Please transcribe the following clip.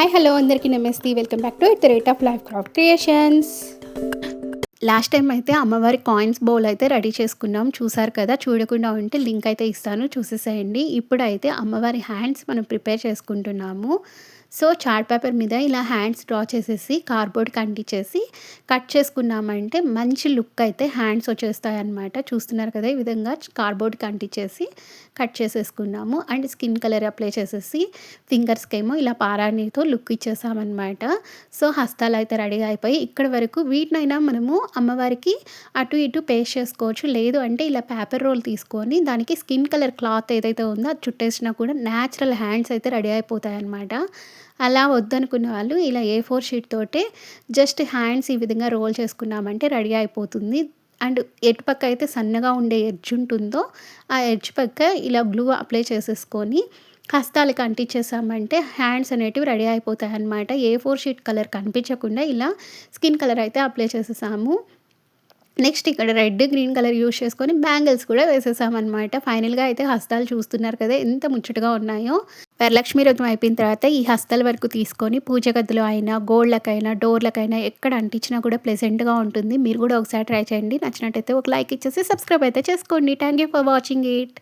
Hi hello అందరికీ నమస్తే. Welcome back to at the rate of life craft creations. Last time అయితే అమ్మవారి coins bowl అయితే ready చేసుకున్నాం. చూసారు కదా, చూడకుండా ఉంటే లింక్ అయితే ఇస్తాను, చూసేసేయండి. ఇప్పుడైతే అమ్మవారి హ్యాండ్స్ మనం ప్రిపేర్ చేసుకుంటున్నాము. సో చార్ట్ పేపర్ మీద ఇలా హ్యాండ్స్ డ్రా చేసేసి కార్డ్బోర్డ్కి అంటించేసి కట్ చేసుకున్నామంటే మంచి లుక్ అయితే హ్యాండ్స్ వచ్చేస్తాయి అన్నమాట. చూస్తున్నారు కదా, ఈ విధంగా కార్డ్బోర్డ్కి అంటించేసి కట్ చేసేసుకున్నాము. అండ్ స్కిన్ కలర్ అప్లై చేసేసి ఫింగర్స్కి ఏమో ఇలా పారాణితో లుక్ ఇచ్చేసామన్నమాట. సో హస్తాలు అయితే రెడీగా అయిపోయి ఇక్కడ వరకు వీటినైనా మనము అమ్మవారికి అటు ఇటు పేస్ట్ చేసుకోవచ్చు. లేదు అంటే ఇలా పేపర్ రోల్ తీసుకొని దానికి స్కిన్ కలర్ క్లాత్ ఏదైతే ఉందో అది చుట్టేసినా కూడా న్యాచురల్ హ్యాండ్స్ అయితే రెడీ అయిపోతాయి అన్నమాట. అలా వద్దనుకున్న వాళ్ళు ఇలా A4 షీట్ తోటే జస్ట్ హ్యాండ్స్ ఈ విధంగా రోల్ చేసుకున్నామంటే రెడీ అయిపోతుంది. అండ్ ఎటు పక్క అయితే సన్నగా ఉండే ఎడ్జ్ ఉంటుందో ఆ ఎడ్జ్ పక్క ఇలా గ్లూ అప్లై చేసేసుకొని హస్తాలకి అంటించేసామంటే హ్యాండ్స్ అనేటివి రెడీ అయిపోతాయి అన్నమాట. A4 షీట్ కలర్ కనిపించకుండా ఇలా స్కిన్ కలర్ అయితే అప్లై చేసేసాము. నెక్స్ట్ ఇక్కడ రెడ్ గ్రీన్ కలర్ యూజ్ చేసుకొని బ్యాంగిల్స్ కూడా వేసేసామన్నమాట. ఫైనల్గా అయితే హస్తాలు చూస్తున్నారు కదా ఎంత ముచ్చటగా ఉన్నాయో. వరలక్ష్మి వ్రతం అయిపోయిన తర్వాత ఈ హస్తాల వరకు తీసుకొని పూజ గదిలో అయినా గోళ్ళకైనా డోర్లకైనా ఎక్కడ అంటించినా కూడా ప్లెజెంట్గా ఉంటుంది. మీరు కూడా ఒకసారి ట్రై చేయండి. నచ్చినట్టయితే ఒక లైక్ ఇచ్చేసి సబ్స్క్రైబ్ అయితే చేసుకోండి. Thank you for watching it.